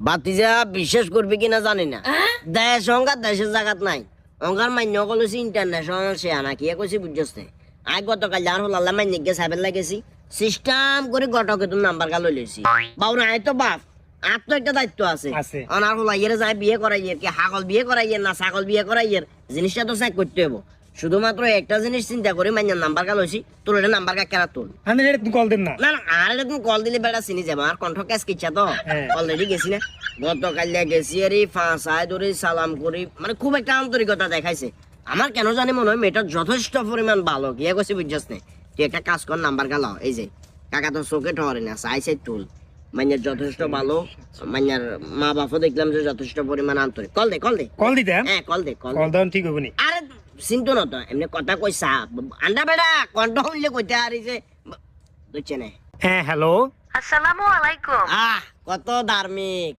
বাতিজা বিশ্বাস করবি কিনা জানি না, দেশ অঙ্গার দেশের জায়গাত নাই, অঙ্গার মান্য কলেছি ইন্টারন্যাশনাল সে আনা কি কইছি বুঝছস নে। আই গতকাল যার হল আল্লাহ মান্য গে সাবেল লাগেছি, সিস্টেম করে গটকে তুমি নাম্বার গা লই লইছি। বাবু আই তো বাপ, আর তো একটা দায়িত্ব আছে। অনার হল আইয়ের যায় বিয়ে করাইয়ের, কি হাগল বিয়ে করাইয়ের না ছাগল বিয়ে করাইয়ের, জিনিসটা তো চেক করতে হবো। শুধুমাত্র একটা জিনিস চিন্তা করে মাইনের নাম্বার গা লইছি, তোর এটা নাম্বার গা কেনা তোল। আমি তুমি কল দেন না। না না, আর তুমি কল দিলে বেটা চিনি যাবো। আর কণ্ঠ ক্যাশ কিচ্ছা তো অলরেডি গেছি না, গতকাল গেছি আর ফাঁসায় ধরে সালাম করি, মানে খুব একটা আন্তরিকতা দেখাইছে। আমার কেন জানি মনে হয় মেয়েটা যথেষ্ট পরিমাণ ভালো। গিয়ে গেছি বুঝছস নে, তুই একটা কাজ কর, নাম্বার গা লাও। এই যে কাকা তো চোখে ঠরে না, চাইছে তুল। মাইনের যথেষ্ট ভালো, মাইনের মা বাপও দেখলাম যে যথেষ্ট পরিমাণ আন্তরিক। কল দে, কল দে, কল দিতে। হ্যাঁ কল দে, কল কল দেন ঠিক হবে নি। আরে চিন্তু না তো, এমনি কথা কইসা আন্ডা বেড়া কণ্ঠ হইলে কইতে হারিছে বুঝছে না। হ্যাঁ হ্যালো। আসসালামু আলাইকুম। কত ধার্মিক।